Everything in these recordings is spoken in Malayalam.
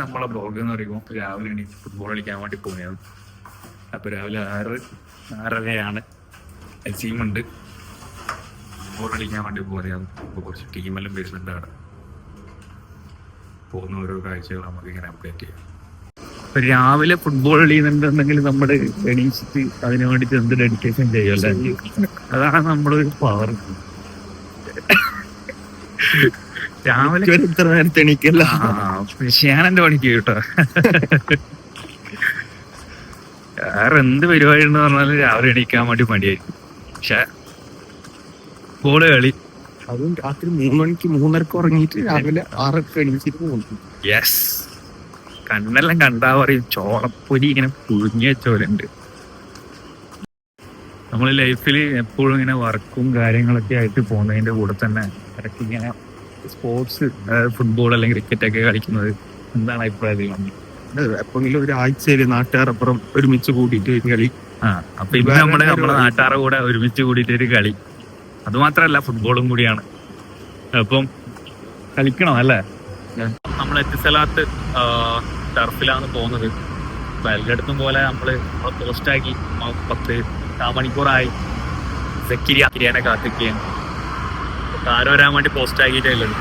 നമ്മളെ ബ്ലോഗ് എന്ന് പറയുമ്പോൾ രാവിലെ എണീറ്റ് ഫുട്ബോൾ കളിക്കാൻ വേണ്ടി പോകുന്നത്. അപ്പോൾ രാവിലെ 6:30 ടീമുണ്ട് ഫുട്ബോൾ കളിക്കാൻ വേണ്ടി പോകുന്നത്. അപ്പോൾ കുറച്ച് ടീമെല്ലാം വരുന്നുണ്ട്. അവിടെ പോകുന്ന ഓരോ കാഴ്ചകൾ നമുക്കിങ്ങനെ അപ്ഡേറ്റ് ചെയ്യാം. ഇപ്പൊ രാവിലെ ഫുട്ബോൾ കളിയുന്നുണ്ടെങ്കിൽ നമ്മൾ എണീച്ചിട്ട് അതിനു വേണ്ടിട്ട് എന്ത് ഡെഡിക്കേഷൻ ചെയ്യുമല്ലേ? അതാണ് നമ്മളൊരു പവർ. രാവിലെ ഇത്ര നേരത്തെ എണീക്കല്ല, ഞാനെന്റെ പണിക്ക് കേട്ടോ. വേറെ എന്ത് പരിപാടി എന്ന് പറഞ്ഞാലും രാവിലെ എണീക്കാൻ വേണ്ടി മടിയായിരിക്കും. പക്ഷെ ഫുട്ബോള് കളി, അതും രാത്രി 3 മണിക്ക് 3:30 ഉറങ്ങിയിട്ട് രാവിലെ 6 എണീച്ചിട്ട് പോകുന്നു. യെസ്, കണ്ണെല്ലാം കണ്ടാ പറയും ചോളപ്പൊരി ഇങ്ങനെ പുഴുങ്ങി വെച്ചോലുണ്ട്. നമ്മൾ ലൈഫിൽ എപ്പോഴും ഇങ്ങനെ വർക്കും കാര്യങ്ങളൊക്കെ ആയിട്ട് പോകുന്നതിന്റെ കൂടെ തന്നെ ഇടയ്ക്ക് ഇങ്ങനെ സ്പോർട്സ്, ഫുട്ബോൾ അല്ലെങ്കിൽ ക്രിക്കറ്റ് ഒക്കെ കളിക്കുന്നത് എന്താണ് അഭിപ്രായം? എപ്പോഴെങ്കിലും ഒരാഴ്ചയില് നാട്ടുകാരപ്പുറം ഒരുമിച്ച് കൂട്ടിയിട്ട് കളി. അപ്പൊ ഇപ്പൊ നമ്മുടെ നാട്ടുകാരുടെ കൂടെ ഒരുമിച്ച് കൂടിയിട്ട് ഒരു കളി. അത് മാത്രല്ല ഫുട്ബോളും കൂടിയാണ്. അപ്പം കളിക്കണം അല്ലേ? നമ്മൾ എത്തിസലാത്ത് ടർഫിലാണ് പോകുന്നത്. അപ്പൊ എല്ലായിടത്തും പോലെ നമ്മള് പോസ്റ്റാക്കി 10 മണിക്കൂറായി സക്കിരിയാനെ കാത്തിക്കുകയാണ്. താരം വരാൻ വേണ്ടി പോസ്റ്റ് ആക്കിയിട്ടേ ഉള്ളത്.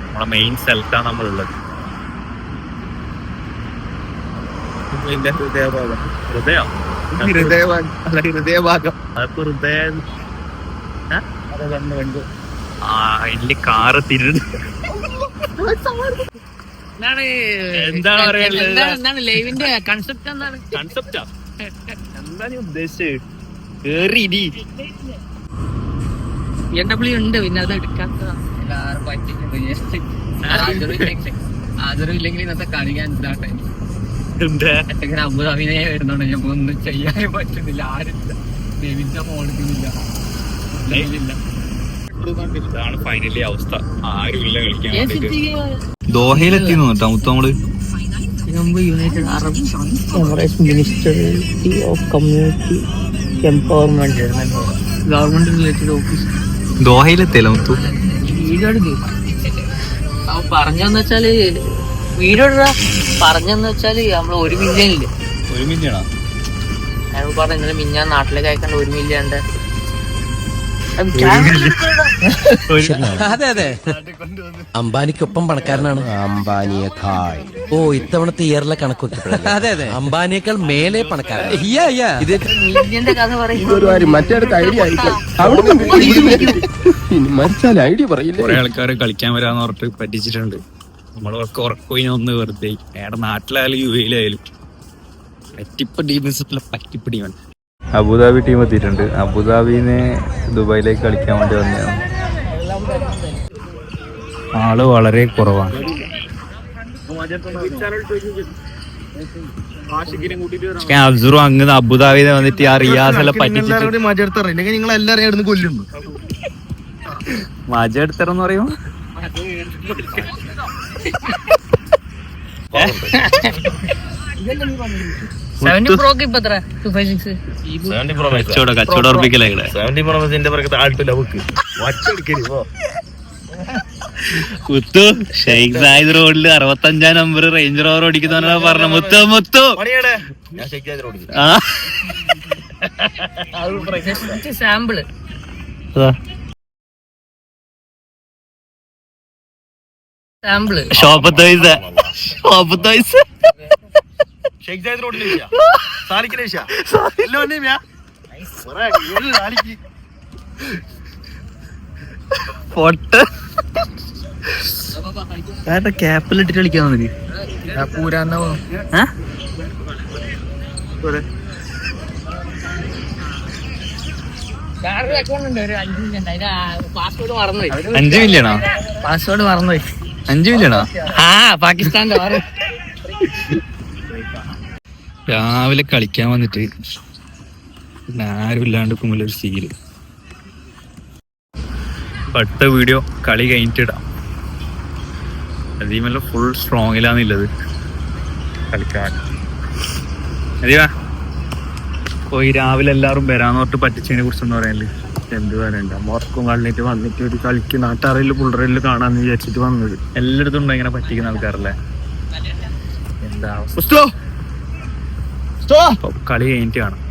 നമ്മളെ മെയിൻ സ്ഥലത്താണ് നമ്മളുള്ളത്. ഹൃദയഭാഗം അതിന്റെ കാറ് എന്താണ് പറയാനുള്ളത്? ലൈവിന്റെ കൺസെപ്റ്റ് എന്താണ്? കൺസെപ്റ്റാ എന്താ നീ ഉദ്ദേശിച്ചത്? കേറി BMW ഉണ്ട്, പിന്നെ അത് എടുക്കാത്തതാണ്. ആദരവില്ലെങ്കിൽ ഇന്നത്തെ കളിക്കാൻ അബുദാബിനെ വരുന്നുണ്ട്. ഞമ്മ ഒന്നും ചെയ്യാൻ പറ്റുന്നില്ല. ആരും മോളിക്കുന്നില്ല. ഇതാണ് ഫൈനലി അവസ്ഥ. ആരുമില്ല കളിക്കാൻ. ദോഹയിലെത്തി കേട്ടോ മുത്തമ്മള്. United Arab Emirates ministry of community empowerment government related office ദോഹയിലെത്തിയല്ലോ മുത്തു. വീഡിയോ എടുക്കും. പറഞ്ഞെന്ന് വെച്ചാല് വീഡിയോ പറഞ്ഞെന്ന് വെച്ചാല് നമ്മള് 1 മില്യൺ ഇല്ലേ? 1 മില്യണോ? ഞാൻ പറഞ്ഞു ഇന്നലെ മിഞ്ഞാൻ നാട്ടിലേക്ക് അയക്കണ്ട 1 മില്യൺ. അതെ അതെ, അംബാനിക്കൊപ്പം പണക്കാരനാണ് അംബാനിയേക്കാൾ. ഓ, ഇത്തവണത്തെ ഇയറിലെ കണക്ക് വെക്കപ്പെടും. അതെ അതെ, അംബാനിയേക്കാൾ മേലെ പണക്കാരൻ. മില്യന്റെ കഥ പറയും. മറ്റേടത്ത് ഐഡിയ മരിച്ചാൽ ഐഡിയ പറയില്ല. കുറെ ആൾക്കാര് കളിക്കാൻ വരാന്ന് പറഞ്ഞിട്ട് പറ്റിച്ചിട്ടുണ്ട്. നമ്മളൊക്കെ ഉറക്കൊന്ന് വെറുതെ ഏടെ നാട്ടിലായാലും UAE-യിലായാലും പറ്റിപ്പിടി. അബുദാബി ടീം എത്തിയിട്ടുണ്ട്. അബുദാബിന്ന് ദുബായിലേക്ക് കളിക്കാൻ വേണ്ടി വന്നതാണ്. ആള് വളരെ കുറവാണ്. അബ്സുറും അങ്ങ് അബുദാബിന്ന് വന്നിട്ട് ആ റിയാസെല്ലാം പറ്റിച്ചിട്ട് നിങ്ങൾ എല്ലാവരും കൊല്ലുന്നു. മജ എടുത്തറന്ന് പറയുമ്പോ കച്ചവടം ഉറപ്പിക്കലേ. മുത്തു ഷെയ്ഖ് സായിദ് റോഡില് 65 നമ്പർ റേഞ്ച് റോവർ ഓടിക്കുന്ന പറഞ്ഞ മുത്തു സാമ്പിള് ഷോപ്പത്ത് പൈസ ക്യാപ്പിലിട്ടിട്ട് കളിക്കാൻ മതി. പാസ്വേഡ് മറന്നുപോയി. 5 മില്യണോ? പാസ്വേഡ് മറന്നുപോയി. 5 മില്യണോ? പാകിസ്ഥാന്റെ രാവിലെ കളിക്കാൻ വന്നിട്ട് പിന്നെ ആരും ഇല്ലാണ്ട് കുമ്പലൊരു സീല്. അടുത്ത വീഡിയോ കളി കഴിഞ്ഞിട്ടിടാം. അതീമല്ല ഫുൾ സ്ട്രോങ്ങിലാന്നുള്ളത് കളിക്കാൻ. അതീവാ പോയി രാവിലെ എല്ലാവരും വരാന്ന് പറഞ്ഞിട്ട് പറ്റിച്ചതിനെ കുറിച്ചൊന്നും പറയാനില്ല. എന്ത് പറയണ്ട, വർക്കും കളിഞ്ഞിട്ട് വന്നിട്ട് ഒരു കളിക്ക് നാട്ടാറിൽ പുള്ളറിൽ കാണാന്ന് വിചാരിച്ചിട്ട് വന്നത്. എല്ലായിടത്തും ഉണ്ടോ ഇങ്ങനെ പറ്റിക്കുന്ന ആൾക്കാരല്ലേ? എന്താ സ്റ്റോ സ്റ്റോ കളി കഴിഞ്ഞിട്ട് കാണാം.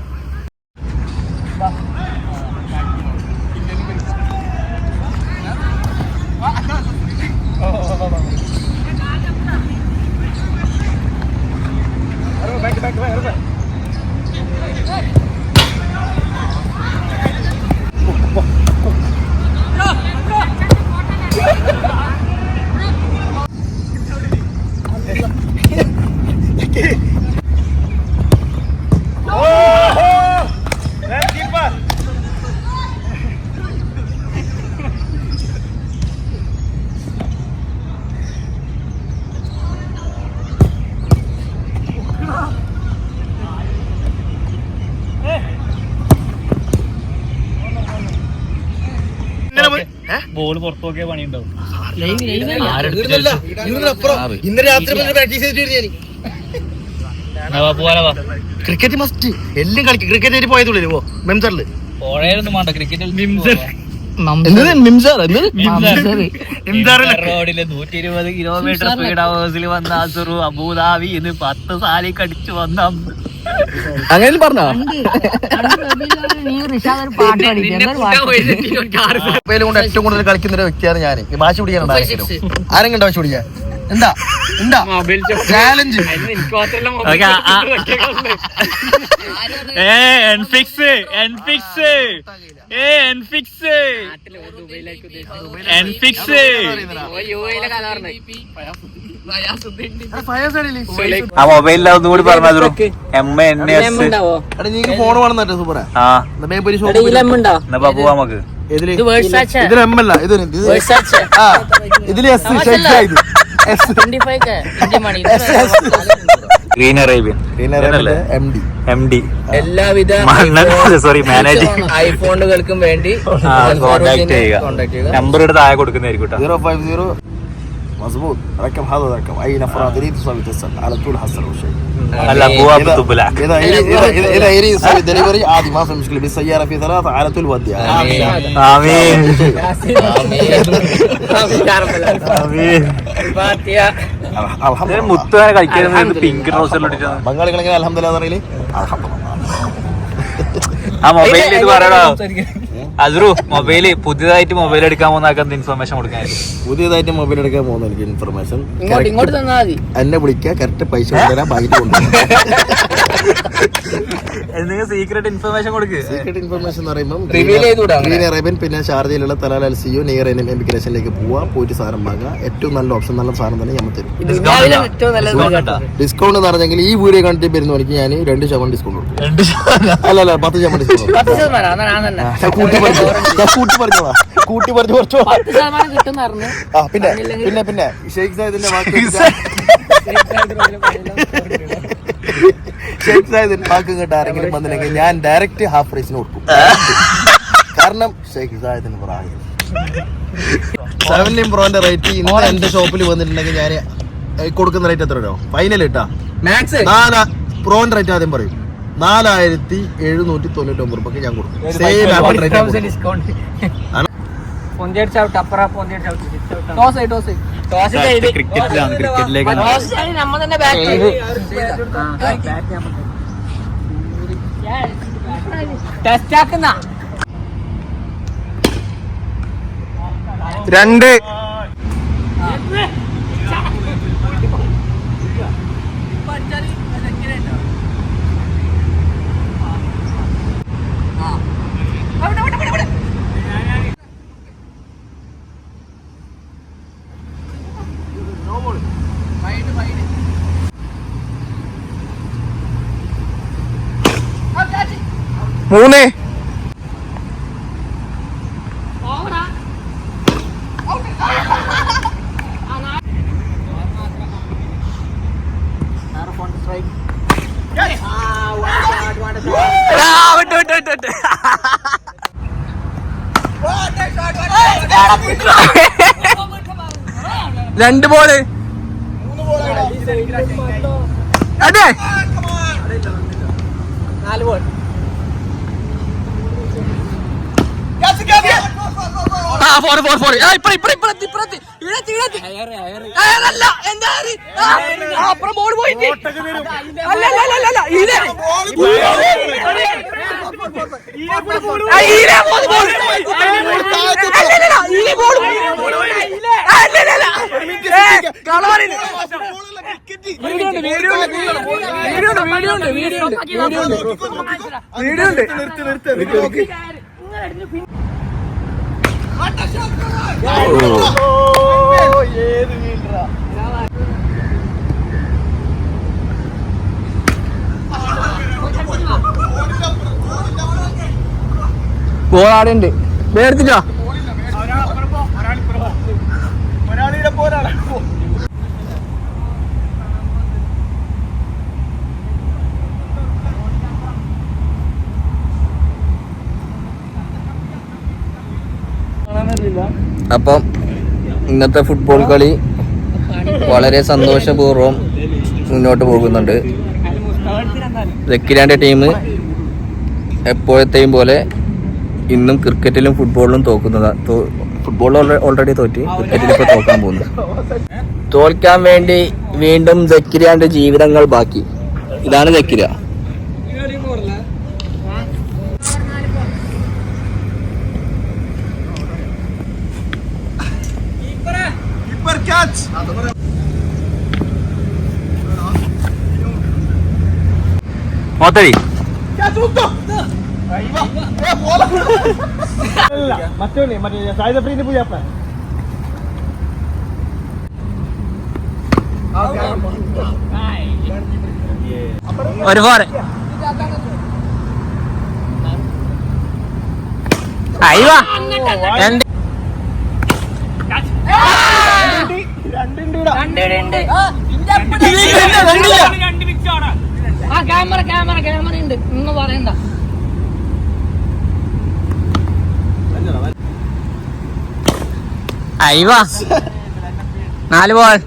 ബോൾ പുറത്തു നോക്കിയ പണിയുണ്ടാവും. ഇന്ന് രാത്രി പ്രാക്ടീസ് ചെയ്തിട്ട് ക്രിക്കറ്റ് മസ്റ്റ് എല്ലാം കളിക്കും. ക്രിക്കറ്റ് ആയിട്ട് പോയതുള്ളൂ മെംസറില് റോഡില് 120 കിലോമീറ്റർ സ്പീഡ് ഹവേഴ്സിൽ വന്ന അസുറു അബുദാബി ഇന്ന് 10 സാലി കടിച്ചു വന്ന അങ്ങനെ പറഞ്ഞോ കൊണ്ട് ഏറ്റവും കൂടുതൽ കളിക്കുന്ന ഒരു വ്യക്തിയാണ് ഞാൻ. വാശി പിടിക്കാൻ ആരെങ്കിലും വാശി പിടിക്കാൻ എന്താ എന്താ ചാലഞ്ച് ആ മൊബൈലിൽ ഒന്നുകൂടി പറഞ്ഞു. നീക്ക് ഫോൺ വേണമെന്നോ സൂപ്പറാ ബബു നമുക്ക് ഇതിൽ എം അല്ല ഇതിന് ഇതില് ഗ്രീൻ അറേബ്യൻ MD എല്ലാവിധ സോറി മാനേജിംഗ് ഐഫോണുകൾക്കും വേണ്ടി കോൺടാക്ട് ചെയ്യുക. നമ്പർ ഇവിടെ താഴെ കൊടുക്കുന്നതായിരിക്കും. 050 مظبوط ركب هذا ركب اي نفر يريد يسوي اتصل على طول حصل شيء. هلا ابواب تبلع اذا يريد يسوي دليفري عادي ما في مشكله بالسياره في 3 على طول ودي. آمين الحمد മുത്തേ കളിക്കാൻ പിങ്ക് ട്രൗസറിലിട്ട് ബംഗാളികളെങ്ങനെ അൽഹംദുലില്ലാഹ് പറയില്ലേ ആ മൊബൈലിൽ ഇത് പറയണോ അതൊരു മൊബൈല് പുതിയതായിട്ട് മൊബൈൽ എടുക്കാൻ പോകുന്ന ആൾക്ക് ഇൻഫർമേഷൻ കൊടുക്കാനായിരിക്കും. പുതിയതായിട്ട് മൊബൈൽ എടുക്കാൻ പോകുന്ന എനിക്ക് ഇൻഫർമേഷൻ ഇങ്ങോട്ട് തന്നാ മതി. എന്നെ വിളിക്കുക കറക്റ്റ് പൈസ കൊണ്ടുവരാൻ ബാക്കി കൊണ്ടുവരാം. നിങ്ങൾ സീക്രട്ട് ഇൻഫർമേഷൻ കൊടുക്കുക. സീക്രട്ട് ഇൻഫർമേഷൻ എന്ന് പറയുമ്പോൾ ഗ്രീൻ അറേബ്യൻ പിന്നെ ഷാർജയിലുള്ള തലാൽ LCU നിയർ എമിഗ്രേഷനിലേക്ക് പോയിട്ട് സാധനം വാങ്ങുക. ഏറ്റവും നല്ല ഓപ്ഷൻ നല്ല സാധനം തന്നെ നമ്മൾ തരും. ഡിസ്കൗണ്ട് എന്ന് പറഞ്ഞെങ്കിൽ ഈ വീഡിയോ കണ്ടിട്ട് വരുന്ന എനിക്ക് ഞാൻ 2% ഡിസ്കൗണ്ട് കൊടുക്കും. അല്ല 10% ഡിസ്കൗണ്ട് കൂട്ടി പറഞ്ഞു കുറച്ചോ. പിന്നെ ഷെയ്ഖ് സായിദിന്റെ ഷെയ്ഖ് സായിദിന്റെ വാക്ക് കേട്ട് ആരെങ്കിലും വന്നില്ലെങ്കിൽ ഞാൻ ഡയറക്റ്റ് ഹാഫ് പ്രൈസിന് കൊടുക്കും. കാരണം ഷെയ്ഖ് സായിദിന് പ്രായം 17 പ്രോന്റെ റേറ്റ് ഇന്ന് എന്റെ ഷോപ്പിൽ വന്നിട്ടുണ്ടെങ്കിൽ ഞാൻ കൊടുക്കുന്ന റേറ്റ് എത്ര രൂപ ഫൈനൽ ഇട്ടാ പ്രോന്റെ റേറ്റ് ആദ്യം പറയും 4799 രൂപയ്ക്ക് ഞാൻ കൊടുക്കും. സെയിം ആപ്പിൾ റേറ്റ് ക്രിക്കറ്റിലേക്ക് രണ്ട് മൂന്ന് രണ്ട് ബോള് അതെ 4 ബോൾ ഗോളാടുണ്ട് എടുത്തിട്ടോ. അപ്പം ഇന്നത്തെ ഫുട്ബോൾ കളി വളരെ സന്തോഷപൂർവ്വം മുന്നോട്ട് പോകുന്നുണ്ട്. സക്കിരാന്റെ ടീം എപ്പോഴത്തെയും പോലെ ഇന്നും ക്രിക്കറ്റിലും ഫുട്ബോളിലും ഫുട്ബോളിൽ ഓൾറെഡി തോറ്റ്, ക്രിക്കറ്റിൽ ഇപ്പോൾ തോക്കാൻ പോകുന്നു. തോൽക്കാൻ വേണ്ടി വീണ്ടും സക്കിരാന്റെ ജീവിതങ്ങൾ ബാക്കി. ഇതാണ് സക്കിര. മോത്തരി ഒരുപാട് അയ്യോ രണ്ട് ക്യാമറ ഉണ്ട് ഒന്നും പറയണ്ട. അയ്യോ 4 ബോൾ.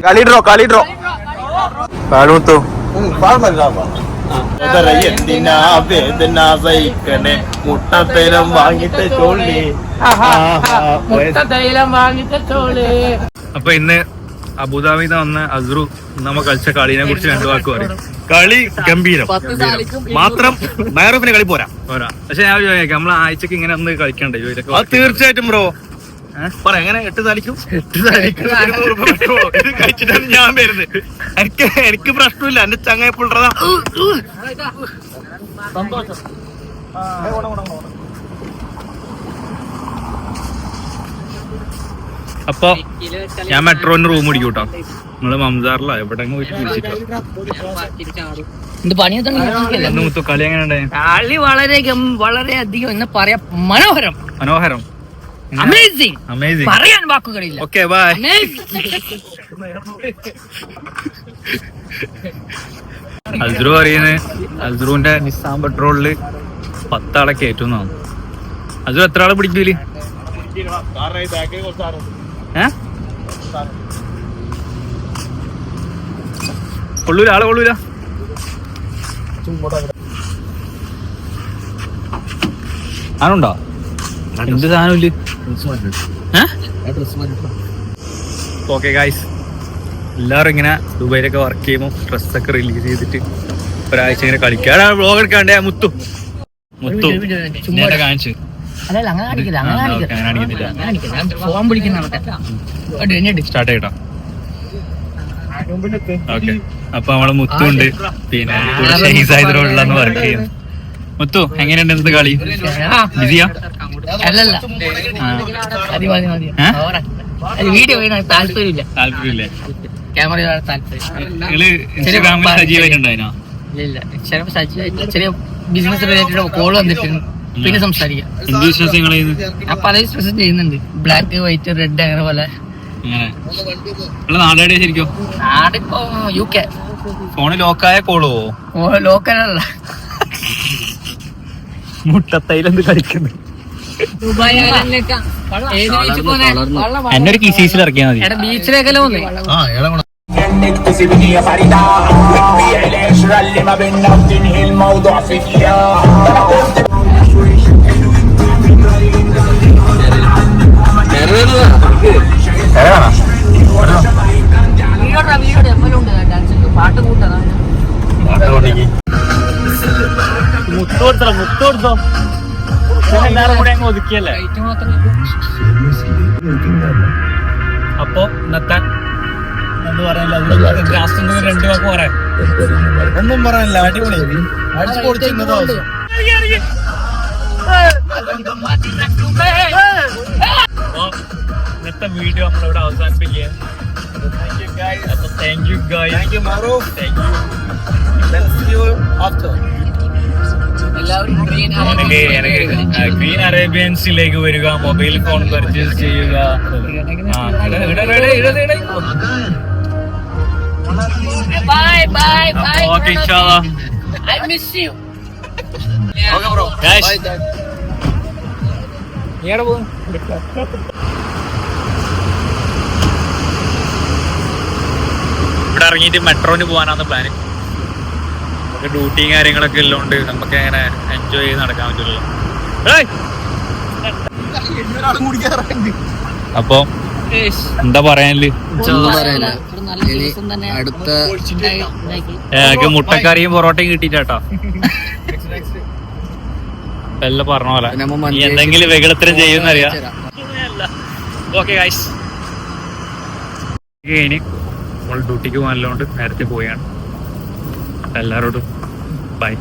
കളിഡ്രോ പാടുത്തു. എന്തിനാ വേദന സഹിക്കണേ, മുട്ടത്തേലം വാങ്ങിട്ട് ചോളി. അപ്പൊ ഇന്ന് അബുദാബിന്ന് വന്ന അസ്രു നമ്മ കളിച്ച കളിനെ കുറിച്ച് 2 വാക്ക് പറയും. കളി ഗംഭീരം മാത്രം. ബയറൂഫിന് കളി പോരാ. പക്ഷെ ഞാൻ ചോദിക്കാം, നമ്മളെ ആഴ്ചക്ക് ഇങ്ങനെ ഒന്ന് കളിക്കണ്ടേ? തീർച്ചയായിട്ടും ബ്രോ. പറ എങ്ങനെ 8 താലിക്കും ഇത് കഴിച്ചിട്ടാണ് ഞാൻ വരുന്നത്. എനിക്ക് പ്രശ്നമില്ല, എന്റെ ചങ്ങായി പുള്ളറതാ. അപ്പൊ ഞാൻ മെട്രോന്റെ റൂം പിടിക്കും കേട്ടോ. നമ്മള് മംസാറില എവിടെയെങ്കിലും പോയിട്ട് വിളിച്ചിട്ടോ. മുത്തു കളി എങ്ങനെ? കളി വളരെ അധികം എന്ന് പറയാ മനോഹരം. അമേസിംഗ് പറയാൻ വാക്കുകളില്ല. Okay bye. അസ്രു പറയുന്നത് അസ്രുവിന്റെ നിസാം പെട്രോളില് 10 ആളെ കയറ്റുന്നതാണ്. അസ്രു എത്ര ആളെ പിടിക്കൂല്? കൊള്ളൂല, ആളെ കൊള്ളൂല. ആണുണ്ടോ? എന്ത് സാധനം? ഓക്കെ ഗായ്സ്, എല്ലാവരും ഇങ്ങനെ ദുബൈയിലൊക്കെ വർക്ക് ചെയ്യുമ്പോൾ ഡ്രസ്സൊക്കെ റിലീസ് ചെയ്തിട്ട് ഒരാഴ്ച ഇങ്ങനെ കളിക്കാൻ വ്ളോഗ് എടുക്കാണ്ടേ. മുത്തു കാണിച്ചു സ്റ്റാർട്ട് ചെയ്യട്ടോ. ഓക്കെ, അപ്പൊ നമ്മള് മുത്തുണ്ട്, പിന്നെ ഷഹീസായിന്ന് വർക്ക് ചെയ്യുന്നു. മുത്തു എങ്ങനെയുണ്ട് ഇന്നത്തെ കളി? ബിസിയാ? വീഡിയോ താല്പര്യമില്ല. ക്യാമറ നിങ്ങള് ഇൻസ്റ്റാഗ്രാമിൽ സജീവമായിട്ടുണ്ടായിനോ? ഇല്ല, ചെറിയ ബിസിനസ് റിലേറ്റഡ് കോൾ വന്നിട്ടുണ്ട്. പിന്നെ സംസാരിക്കാം. എന്ത് ബിസിനസ് നിങ്ങൾ ഞാൻ പല ബിസിനസ് ചെയ്യുന്നുണ്ട്. ബ്ലാക്ക്, വൈറ്റ്, റെഡ് അങ്ങനെ പോലെ. നാടേടെ ശരിക്കും? നാടിപ്പോ UK. ഫോണ് ലോക്കായ കോളോ? ലോക്കലല്ല, മുട്ടത്തൈലെന്ത് കളിക്കുന്നു? ദുബായ് ഐലൻഡിലേക്ക് ഏത് ബീച്ചിൽ പോന്നെ? എന്നെ ഒരു കിസീസിൽ ഇറക്കിയാൽ മതി. എടാ ബീച്ചിലേക്കല്ലേ പോന്നെ? انك تسيبني يا فريدة وتبيع القشرة اللي ما بينا وتنهي الموضوع في دقيقة വീഡിയോ എപ്പോഴും ഉണ്ട് ഡാൻസ് പാട്ട് കൂട്ടതാണ്. മുത്തോടുത്തോ എല്ലാരും കൂടെ അങ്ങ് ഒതുക്കിയല്ലേ. ലൈറ്റ് മാത്രം അപ്പൊ ഇന്നത്തെ എന്ത് പറയാനില്ല, ലാസ്റ്റ് 2 വാക്ക് പറയാം. ഒന്നും പറയാനില്ല, അടിപൊളി അടിച്ചു പൊളിച്ചു ഇന്നത്തെ ദിവസം. അപ്പൊ ഇന്നത്തെ വീഡിയോ നമ്മളിവിടെ അവസാനിപ്പിക്കുക. അപ്പൊ താങ്ക് യു ഗൈസ്. എല്ലാവരും ഗ്രീൻ അറേബ്യൻസിലേക്ക് വരിക, മൊബൈൽ ഫോൺ പർച്ചേസ് ചെയ്യുക. Bye bye bye. ഓക്കെ ഇൻഷാല്ലാ. I miss you. Guys. ഇവിടെ ഇറങ്ങിയിട്ട് മെട്രോന് പോകാനാണ് പ്ലാന്. നമുക്ക് ഡ്യൂട്ടിയും കാര്യങ്ങളൊക്കെ ഉള്ളതുകൊണ്ട് നമുക്ക് അങ്ങനെ എൻജോയ് ചെയ്ത് നടക്കാൻ പറ്റുള്ളൂ. അപ്പൊ എന്താ പറയാനില്ല, നല്ല ദിവസം തന്നെ അടുത്ത എനിക്ക് മുട്ടക്കറിയും പൊറോട്ടയും കിട്ടിയിട്ടാ. എല്ലാം പറഞ്ഞ പോലെ നീ എന്തെങ്കിലും വികടത്തരം ചെയ്യുന്നറിയാം. ഓക്കെ ഗൈസ്, ഇനി നമ്മൾ ഡ്യൂട്ടിക്ക് പോകാനുള്ളതുകൊണ്ട് നേരത്തെ പോയാണ്. എല്ലാവരോടും ബൈ.